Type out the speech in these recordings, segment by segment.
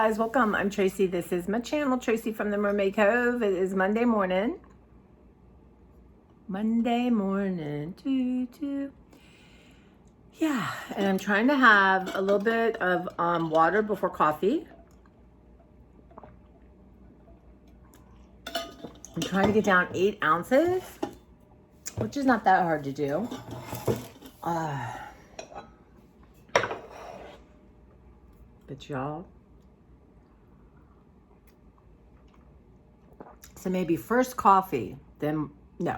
guys, welcome. I'm Tracy. This is my channel, Tracy from the Mermaid Cove. It is Monday morning. Yeah, and I'm trying to have a little bit of water before coffee. I'm trying to get down 8 ounces, which is not that hard to do. But y'all, so maybe first coffee, then, no,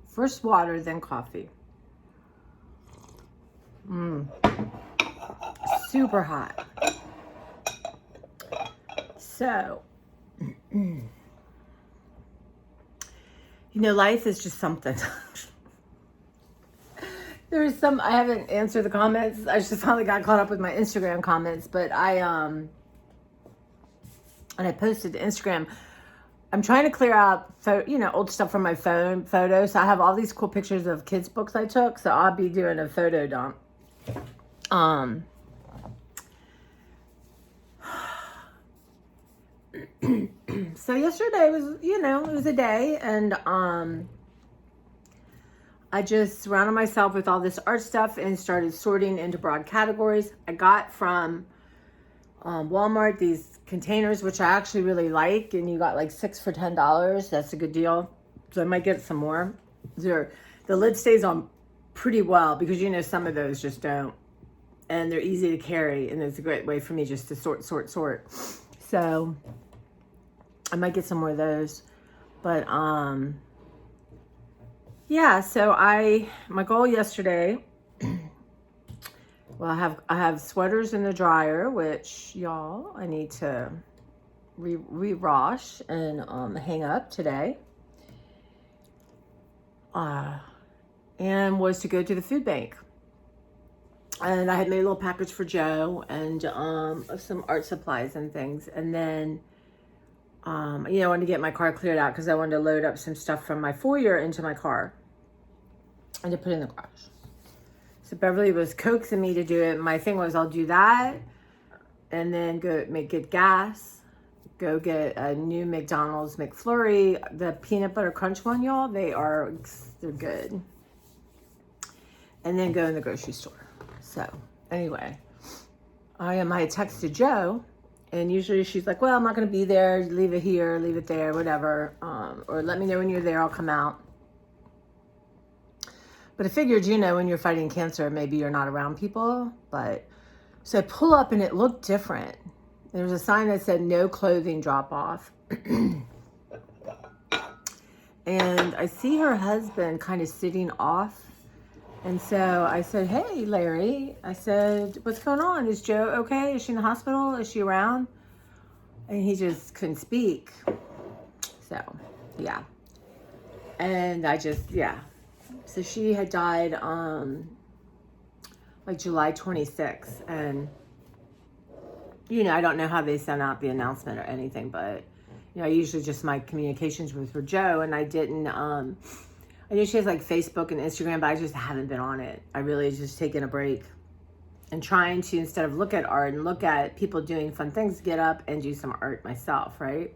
first water, then coffee. Super hot. So, life is just something. There's some, I haven't answered the comments. I just finally got caught up with my Instagram comments, but and I posted to Instagram. I'm trying to clear out, old stuff from my phone photos. So I have all these cool pictures of kids' books I took. So I'll be doing a photo dump. So yesterday was, it was a day, and I just surrounded myself with all this art stuff and started sorting into broad categories. I got from Walmart these containers, which I actually really like, and you got like 6 for $10. That's a good deal. So I might get some more. The lid stays on pretty well because some of those just don't, and they're easy to carry, and it's a great way for me just to sort. So I might get some more of those, but yeah. So my goal yesterday. Well, I have sweaters in the dryer, which y'all I need to re-wash and hang up today. And was to go to the food bank. And I had made a little package for Joe and some art supplies and things. And then, I wanted to get my car cleared out because I wanted to load up some stuff from my foyer into my car and to put in the garage. So Beverly was coaxing me to do it. My thing was, I'll do that and then get gas, go get a new McDonald's McFlurry, the peanut butter crunch one, y'all. They're good. And then go in the grocery store. So anyway, I had texted Joe, and usually she's like, well, I'm not going to be there. Leave it here, leave it there, whatever. Or let me know when you're there. I'll come out. But I figured, when you're fighting cancer, maybe you're not around people. But so I pull up and it looked different. There was a sign that said no clothing drop off. And I see her husband kind of sitting off. And so I said, hey, Larry, I said, what's going on? Is Joe okay? Is she in the hospital? Is she around? And he just couldn't speak. So, yeah. And So she had died like July 26th. And, I don't know how they sent out the announcement or anything, but, I usually just my communications was for Joe, and I didn't, I know she has like Facebook and Instagram, but I just haven't been on it. I really just taken a break and trying to, instead of look at art and look at people doing fun things, get up and do some art myself, right?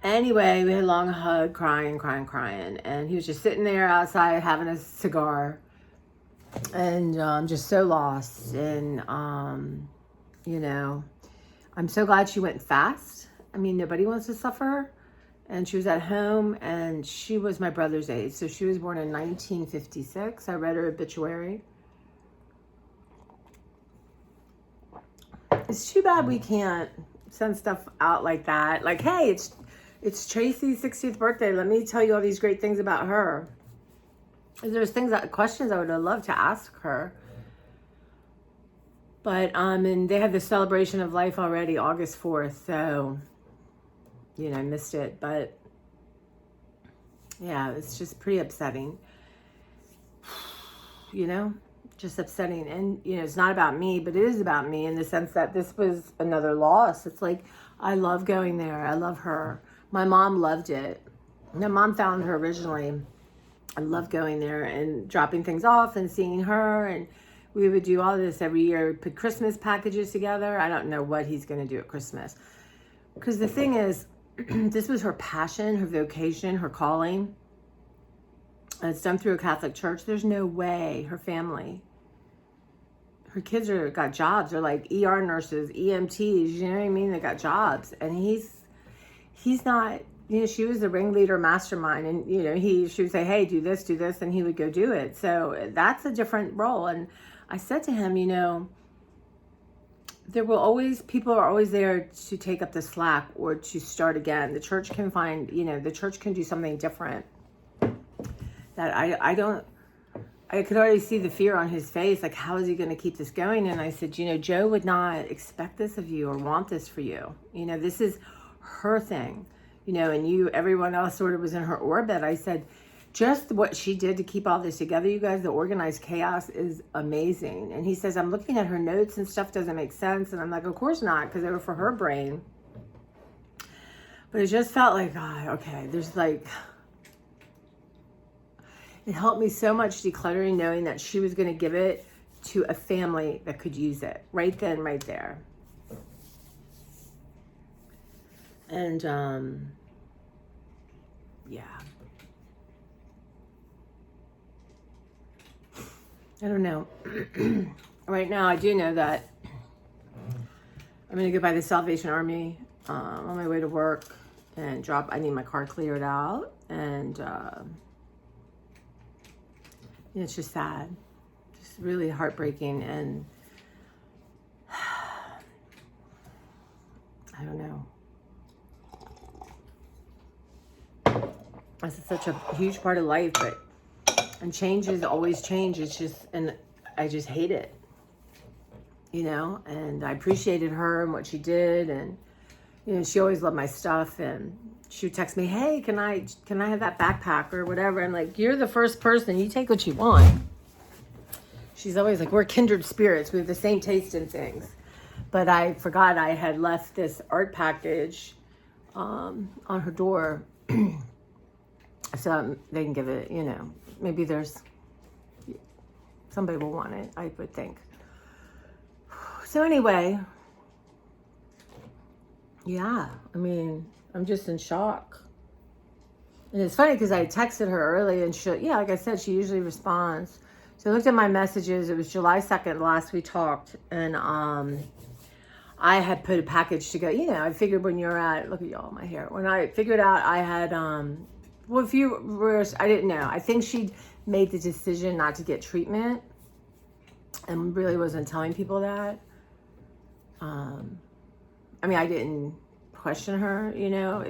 Anyway, we had a long hug, crying. And he was just sitting there outside having a cigar and just so lost. And, I'm so glad she went fast. I mean, nobody wants to suffer. And she was at home, and she was my brother's age. So she was born in 1956. I read her obituary. It's too bad we can't send stuff out like that. Like, hey, it's Tracy's 60th birthday. Let me tell you all these great things about her. There's questions I would have loved to ask her. But, and they had the celebration of life already, August 4th. So, I missed it. But, yeah, it's just pretty upsetting. Just upsetting. And, it's not about me, but it is about me in the sense that this was another loss. It's like, I love going there. I love her. My mom loved it. My mom found her originally. I love going there and dropping things off and seeing her. And We would do all this every year, put Christmas packages together. I don't know what he's going to do at Christmas. Because the thing is, this was her passion, her vocation, her calling. And it's done through a Catholic church. There's no way her family, her kids got jobs. They're like ER nurses, EMTs, you know what I mean? They got jobs. And he's not, you know, she was the ringleader mastermind. And, you know, she would say, hey, do this, and he would go do it. So that's a different role. And I said to him, you know, people are always there to take up the slack or to start again. The church can find, you know, the church can do something different. That I could already see the fear on his face. Like, how is he going to keep this going? And I said, you know, Joe would not expect this of you or want this for you. You know, this is her thing, you know, and everyone else sort of was in her orbit. I said, just what she did to keep all this together, you guys, the organized chaos is amazing. And he says, I'm looking at her notes and stuff doesn't make sense. And I'm like, of course not, because they were for her brain. But it just felt like, God, okay, there's like, it helped me so much decluttering, knowing that she was going to give it to a family that could use it right then, right there. And, yeah. I don't know. Right now, I do know that I'm going to go by the Salvation Army on my way to work and I need my car cleared out. And it's just sad. Just really heartbreaking. And I don't know. This is such a huge part of life, and change is always change. It's just, and I just hate it, you know, and I appreciated her and what she did. And, you know, she always loved my stuff, and she would text me, hey, can I have that backpack or whatever? I'm like, you're the first person, you take what you want. She's always like, we're kindred spirits. We have the same taste in things. But I forgot I had left this art package on her door. So they can give it, you know, maybe somebody will want it, I would think. So anyway, yeah, I mean, I'm just in shock. And it's funny because I texted her early and like I said, she usually responds. So I looked at my messages. It was July 2nd, last we talked. And I had put a package together. You know, I figured when you're at, look at y'all, my hair. When I figured out I had, well, if you were, I didn't know. I think she made the decision not to get treatment and really wasn't telling people that. I mean, I didn't question her, you know,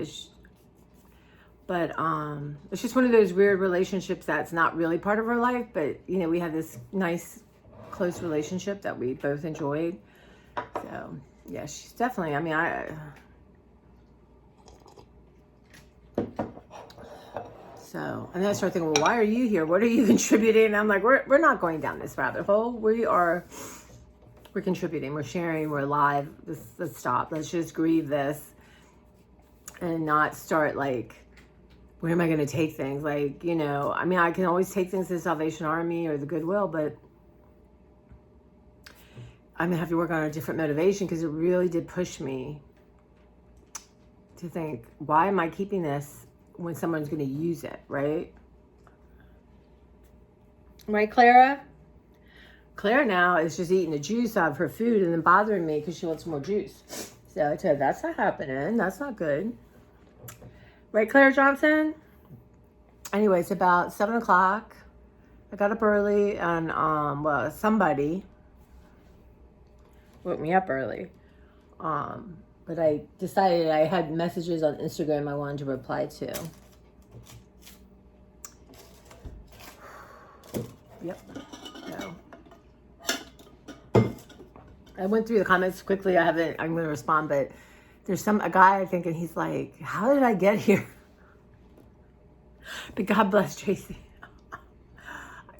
but it's just one of those weird relationships that's not really part of her life, but, you know, we had this nice, close relationship that we both enjoyed. So, yeah, she's definitely, I mean, so, and then I started thinking, well, why are you here? What are you contributing? And I'm like, we're not going down this rabbit hole. We're contributing, we're sharing, we're alive. Let's stop. Let's just grieve this and not start like, where am I going to take things? Like, you know, I mean, I can always take things to the Salvation Army or the Goodwill, but I'm going to have to work on a different motivation because it really did push me to think, why am I keeping this when someone's going to use it, right? Right, Clara? Clara now is just eating the juice out of her food and then bothering me because she wants more juice. So I said, that's not happening. That's not good. Right, Clara Johnson? Anyway, it's about 7 o'clock. I got up early and, well, somebody woke me up early. But I decided I had messages on Instagram I wanted to reply to. Yep. So I went through the comments quickly. I'm going to respond, but there's a guy I think, and he's like, how did I get here? But God bless Tracy.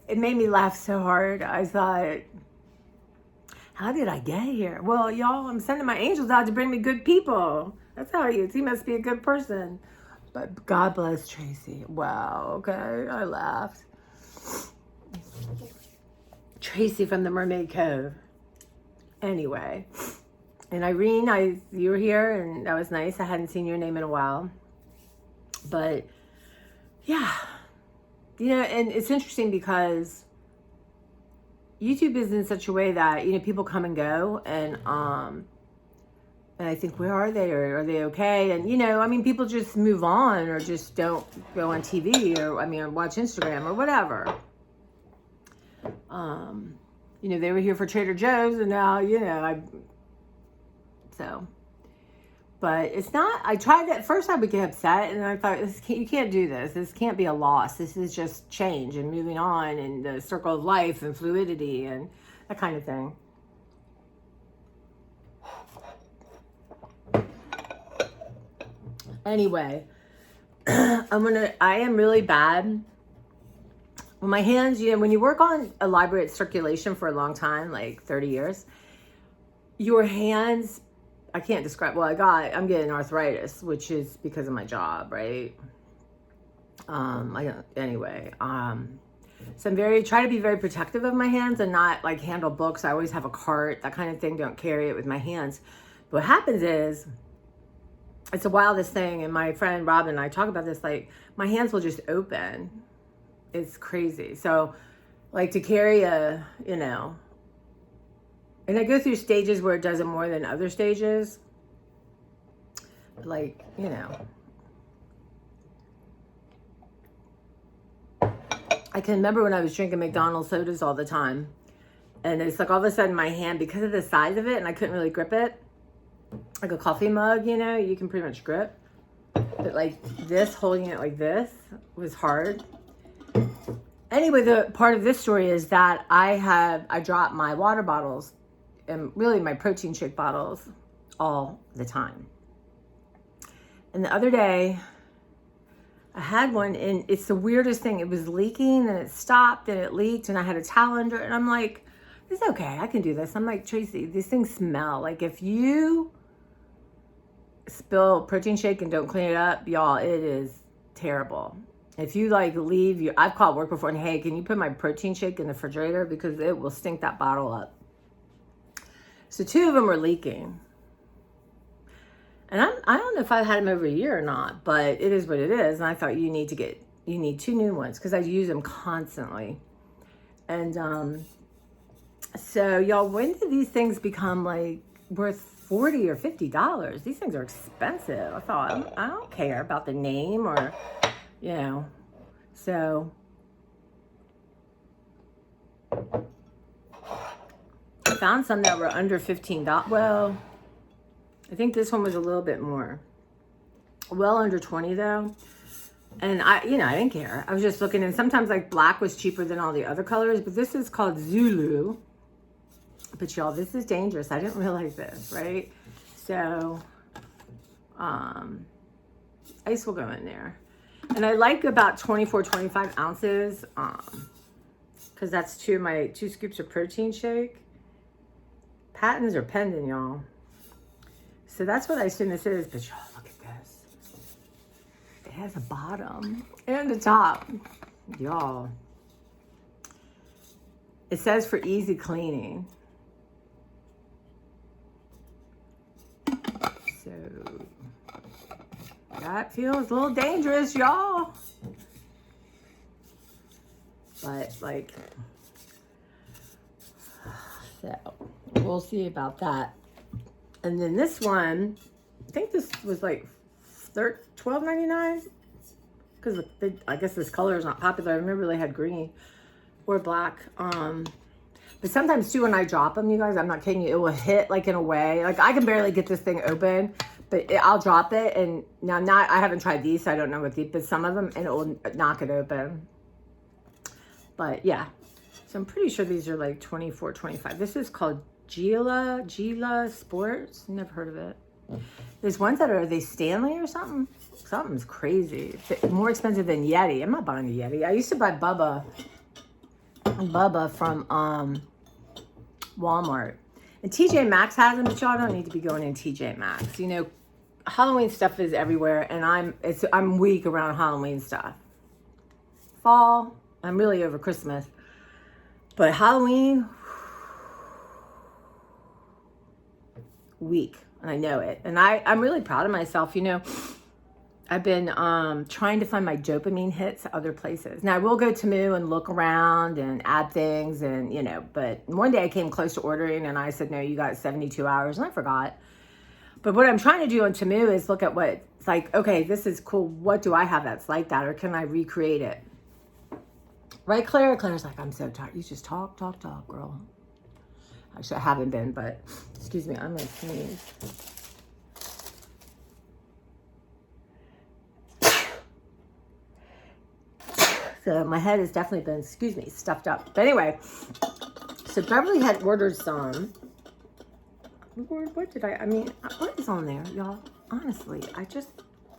It made me laugh so hard. I thought, how did I get here? Well, y'all, I'm sending my angels out to bring me good people. That's how he is. He must be a good person. But God bless Tracy. Wow, okay. I laughed. Tracy from the Mermaid Cove. Anyway, and Irene, you were here, and that was nice. I hadn't seen your name in a while. But yeah, and it's interesting because YouTube is in such a way that, people come and go, and I think, where are they, or are they okay? And, people just move on, or just don't go on TV, or watch Instagram or whatever. They were here for Trader Joe's, and now, but it's not, I tried that first, I would get upset, and I thought, you can't do this. This can't be a loss. This is just change and moving on, and the circle of life and fluidity and that kind of thing. Anyway, I am really bad with my hands. When you work on a library circulation for a long time, like 30 years, your hands, I can't describe, I'm getting arthritis, which is because of my job, right? So I'm try to be very protective of my hands and not like handle books. I always have a cart, that kind of thing. Don't carry it with my hands. But what happens is, it's the wildest thing. And my friend Robin and I talk about this, like my hands will just open. It's crazy. So like to carry and I go through stages where it does it more than other stages. Like, I can remember when I was drinking McDonald's sodas all the time. And it's like all of a sudden my hand, because of the size of it, and I couldn't really grip it, like a coffee mug, you can pretty much grip. But like this, holding it like this was hard. Anyway, the part of this story is that I dropped my water bottles and really my protein shake bottles all the time. And the other day I had one, and it's the weirdest thing. It was leaking, and it stopped, and it leaked, and I had a towel under it, and I'm like, it's okay, I can do this. I'm like, Tracy, these things smell. Like if you spill protein shake and don't clean it up, y'all, it is terrible. If you like leave I've called work before and, hey, can you put my protein shake in the refrigerator, because it will stink that bottle up. So 2 of them were leaking. And I don't know if I've had them over a year or not, but it is what it is. And I thought you need 2 new ones, because I use them constantly. And so y'all, when did these things become like worth $40 or $50? These things are expensive. I thought, I don't care about the name, or so I found some that were under $15. Well, I think this one was a little bit more. Well under 20 though. And I didn't care. I was just looking, and sometimes like black was cheaper than all the other colors, but this is called Zulu. But y'all, this is dangerous. I didn't realize this, right? So, ice will go in there. And I like about 24, 25 ounces, because that's 2 scoops of protein shake. Patents are pending, y'all. So that's what I assume this is. But y'all, look at this. It has a bottom and a top. Y'all. It says for easy cleaning. So that feels a little dangerous, y'all. But like, so we'll see about that. And then this one, I think this was like $12.99, because I guess this color is not popular. I remember they had green or black. But sometimes too, when I drop them, you guys, I'm not kidding you, it will hit like in a way. Like I can barely get this thing open, but I'll drop it. And now I haven't tried these, so I don't know what these, but some of them, and it will knock it open. But yeah, so I'm pretty sure these are like 24, 25. This is called Gila Sports. Never heard of it. There's ones that are they Stanley or something? Something's crazy. It's more expensive than Yeti. I'm not buying a Yeti. I used to buy Bubba from Walmart. And TJ Maxx has them, but y'all don't need to be going in TJ Maxx. Halloween stuff is everywhere, and I'm weak around Halloween stuff. Fall, I'm really over Christmas. But Halloween, week, and I know it. And I'm really proud of myself. You know, I've been trying to find my dopamine hits other places. Now I will go to Moo and look around and add things, and you know, but one day I came close to ordering and I said, no, you got 72 hours, and I forgot. But what I'm trying to do on Temu is look at what it's like, okay, this is cool. What do I have that's like that? Or can I recreate it? Right, Claire? Claire's like, I'm so tired. You just talk, girl. Actually, I haven't been, but excuse me, I'm going to sneeze. So my head has definitely been, excuse me, stuffed up. But anyway, so Beverly had ordered some. What did I mean, what is on there, y'all? Honestly, I just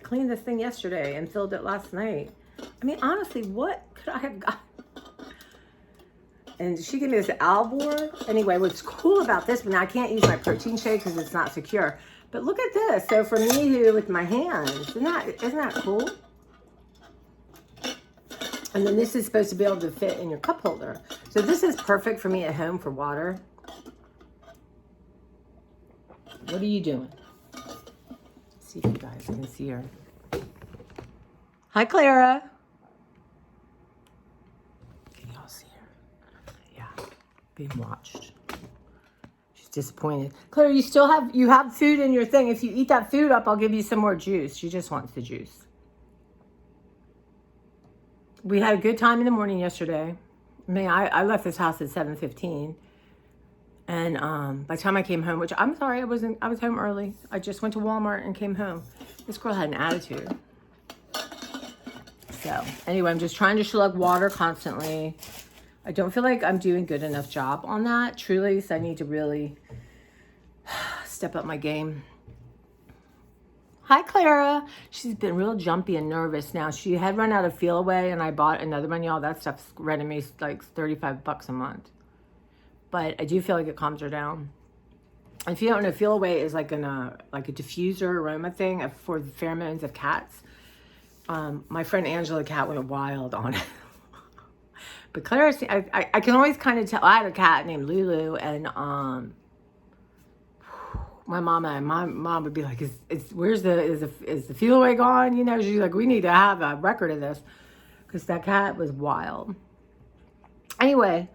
cleaned this thing yesterday and filled it last night. I mean, honestly, what could I have got? And she gave me this Alboor. Anyway, what's cool about this, but now I can't use my protein shake because it's not secure. But look at this. So for me who with my hands, isn't that cool? And then this is supposed to be able to fit in your cup holder. So this is perfect for me at home for water. What are you doing? Let's see if you guys can see her. Hi, Clara. Can y'all see her? Yeah, being watched. She's disappointed. Clara, you have food in your thing. If you eat that food up, I'll give you some more juice. She just wants the juice. We had a good time in the morning yesterday. I mean, I left this house at 7:15. And by the time I came home, which I'm sorry, I was home early. I just went to Walmart and came home. This girl had an attitude. So anyway, I'm just trying to slug water constantly. I don't feel like I'm doing good enough job on that, truly. So I need to really step up my game. Hi, Clara. She's been real jumpy and nervous now. She had run out of Feel Away, and I bought another one, y'all. That stuff's running me like $35 a month. But I do feel like it calms her down. If you don't know, Feel Away is like a diffuser aroma thing for the pheromones of cats. My friend Angela cat went wild on it. But Claire, I can always kind of tell. I had a cat named Lulu, and my mom would be like, "Is the Feel Away gone?" You know, she's like, "We need to have a record of this," because that cat was wild. Anyway.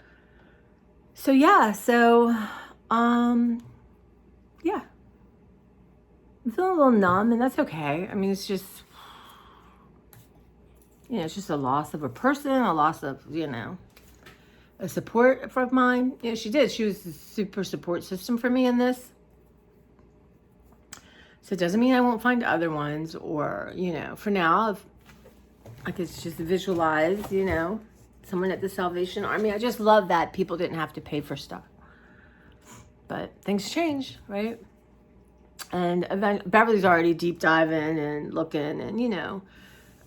So yeah, yeah. I'm feeling a little numb, and that's okay. I mean, it's just, you know, it's just a loss of a person, a loss of, you know, a support of mine. You know, she was a super support system for me in this. So it doesn't mean I won't find other ones, or, you know, for now, if I could just visualize, you know, someone at the Salvation Army. I just love that people didn't have to pay for stuff. But things change, right? And Beverly's already deep diving and looking, and you know,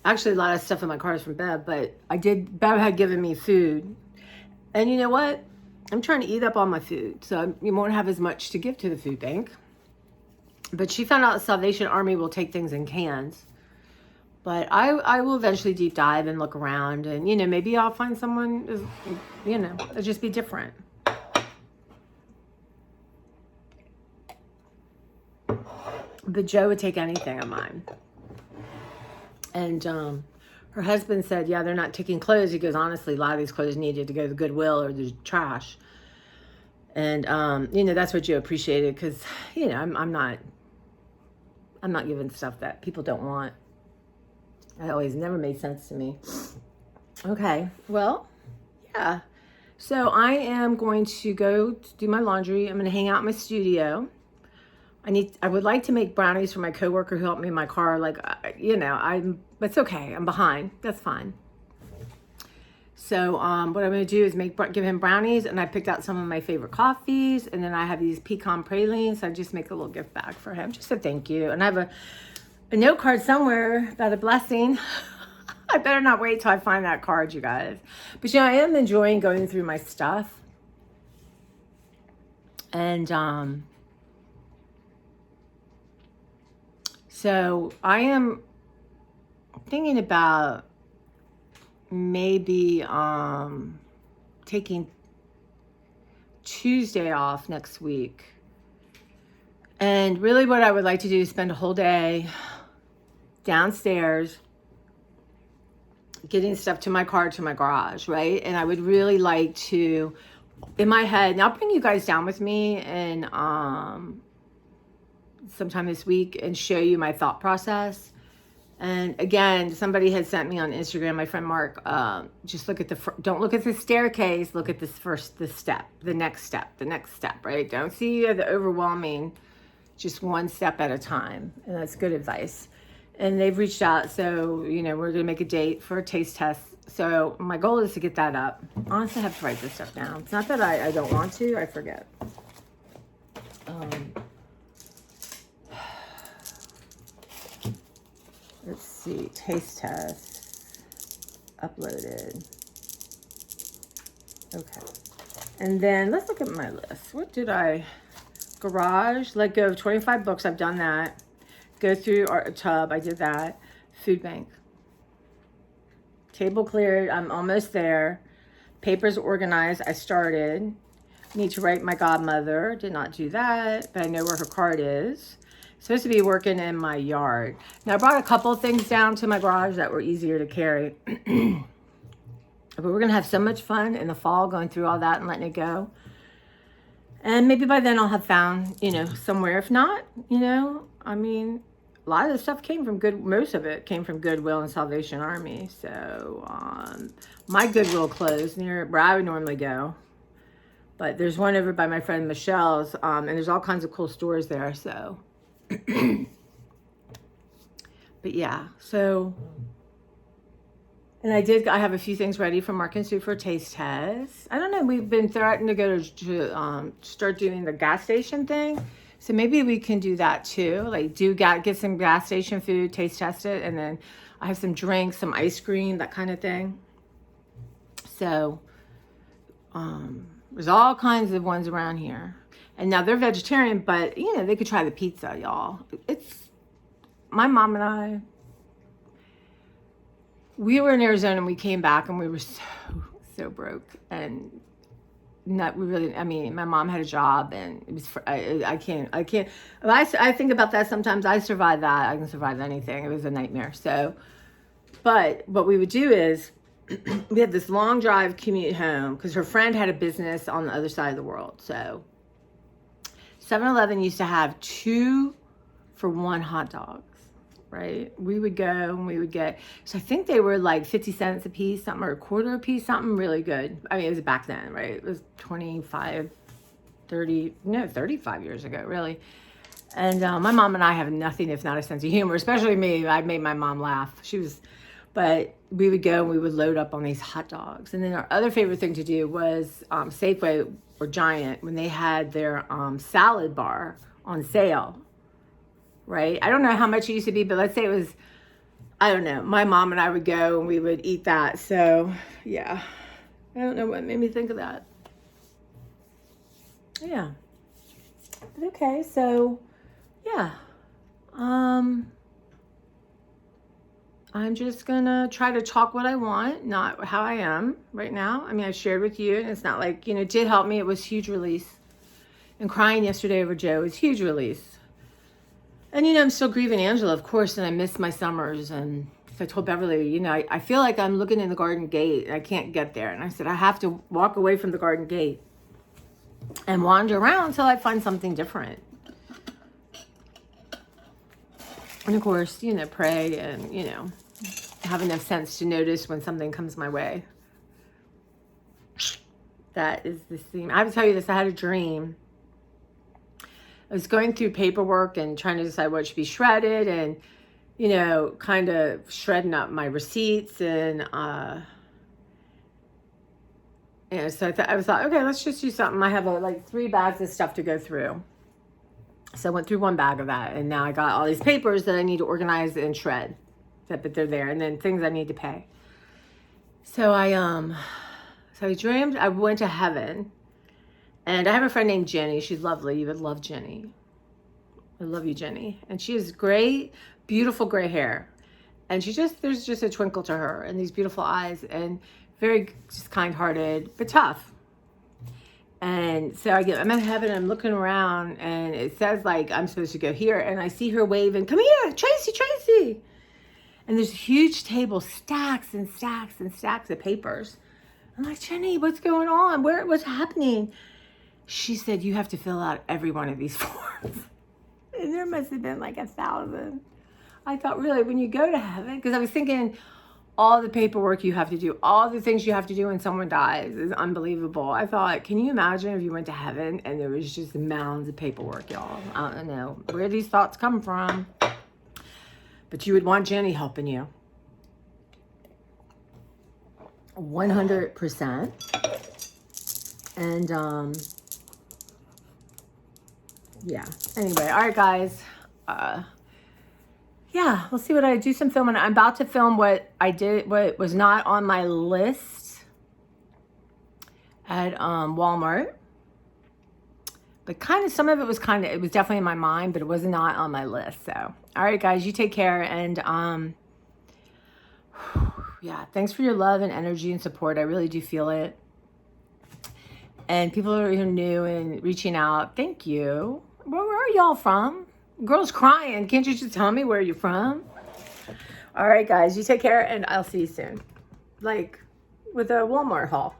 actually a lot of stuff in my car is from Bev, but Bev had given me food. And you know what? I'm trying to eat up all my food, so you won't have as much to give to the food bank. But she found out the Salvation Army will take things in cans. But I will eventually deep dive and look around, and, you know, maybe I'll find someone, you know, it'll just be different. But Joe would take anything of mine. And her husband said, yeah, they're not taking clothes. He goes, honestly, a lot of these clothes needed to go to the Goodwill or the trash. And, you know, that's what Joe appreciated because, you know, I'm not giving stuff that people don't want. It always never made sense to me. Okay, well, yeah. So I am going to go do my laundry. I'm going to hang out in my studio. I would like to make brownies for my coworker who helped me in my car. Like, you know, it's okay. I'm behind. That's fine. So what I'm going to do is give him brownies, and I picked out some of my favorite coffees, and then I have these pecan pralines. I just make a little gift bag for him, just a thank you. And I have a note card somewhere about a blessing. I better not wait till I find that card, you guys. But, you know, I am enjoying going through my stuff. And so I am thinking about maybe taking Tuesday off next week. And really what I would like to do is spend a whole day downstairs getting stuff to my car, to my garage, right? And I would really like to, in my head, and I'll bring you guys down with me and sometime this week and show you my thought process. And again, somebody had sent me on Instagram, my friend Mark, just look at don't look at the staircase, look at the step, the next step, right? Don't see the overwhelming, just one step at a time. And that's good advice. And they've reached out, so, you know, we're gonna make a date for a taste test. So my goal is to get that up. Honestly, I have to write this stuff down. It's not that I don't want to, I forget. Let's see, taste test, uploaded. Okay. And then let's look at my list. What did garage, let go of 25 books, I've done that. Go through our tub, I did that. Food bank. Table cleared, I'm almost there. Papers organized, I started. Need to write my godmother, did not do that, but I know where her card is. Supposed to be working in my yard. Now I brought a couple of things down to my garage that were easier to carry. But we're gonna have so much fun in the fall going through all that and letting it go. And maybe by then I'll have found, you know, somewhere. If not, you know, I mean, a lot of the stuff came from most of it came from Goodwill and Salvation Army. So my Goodwill closed near where I would normally go. But there's one over by my friend Michelle's, and there's all kinds of cool stores there, so. But yeah, so. And I have a few things ready for Mark and Sue for a taste test. I don't know, we've been threatened to go to start doing the gas station thing. So maybe we can do that too. Like get some gas station food, taste test it, and then I have some drinks, some ice cream, that kind of thing. So there's all kinds of ones around here. And now they're vegetarian, but you know, they could try the pizza, y'all. It's my mom and I, we were in Arizona and we came back and we were so broke and I mean, my mom had a job and it was, I can't, I think about that sometimes. I survived that. I can survive anything. It was a nightmare. So, but what we would do is we had this long drive commute home because her friend had a business on the other side of the world. So 7-Eleven used to have 2 for $1 hot dogs, right? We would go and we would get, so I think they were like 50 cents a piece, something, or a quarter a piece, something really good. I mean, it was back then, right? It was 35 years ago, really. And my mom and I have nothing if not a sense of humor, especially me. I made my mom laugh. But we would go and we would load up on these hot dogs. And then our other favorite thing to do was Safeway or Giant, when they had their salad bar on sale, right? I don't know how much it used to be, but let's say it was, I don't know, my mom and I would go and we would eat that. So yeah, I don't know what made me think of that. Yeah. But okay, so yeah. I'm just gonna try to talk what I want, not how I am right now. I mean, I shared with you, and it's not like, you know, it did help me. It was huge release. And crying yesterday over Joe was huge release. And, you know, I'm still grieving Angela, of course, and I miss my summers. And so I told Beverly, you know, I feel like I'm looking in the garden gate and I can't get there. And I said, I have to walk away from the garden gate and wander around until I find something different. And of course, you know, pray and, you know, have enough sense to notice when something comes my way. That is the theme. I have to tell you this, I had a dream. I was going through paperwork and trying to decide what should be shredded and, you know, kind of shredding up my receipts and, you know, so I thought, okay, let's just do something. I have like 3 bags of stuff to go through. So I went through 1 bag of that, and now I got all these papers that I need to organize and shred, but they're there, and then things I need to pay. So I dreamed I went to heaven, and I have a friend named Jenny. She's lovely. You would love Jenny. I love you, Jenny. And she has great, beautiful gray hair, and there's just a twinkle to her, and these beautiful eyes, and very just kind-hearted, but tough. And so I'm in heaven, I'm looking around, and it says like I'm supposed to go here, and I see her waving, come here, Tracy, Tracy. And there's a huge table, stacks and stacks and stacks of papers. I'm like, Jenny, what's going on? What's happening? She said, you have to fill out every one of these forms. And there must have been like 1,000. I thought, really, when you go to heaven, because I was thinking, all the paperwork you have to do, all the things you have to do when someone dies is unbelievable. I thought, can you imagine if you went to heaven and there was just mounds of paperwork, y'all? I don't know where these thoughts come from, but you would want Jenny helping you. 100%. And, yeah. Anyway, all right, guys. Yeah, we'll see what I do. Some filming. I'm about to film what was not on my list at Walmart. But kind of, some of it was definitely in my mind, but it was not on my list. So, all right, guys, you take care. And, yeah, thanks for your love and energy and support. I really do feel it. And people who are new and reaching out, thank you. Where are y'all from? Girl's crying. Can't you just tell me where you're from? All right, guys, you take care, and I'll see you soon. Like, with a Walmart haul.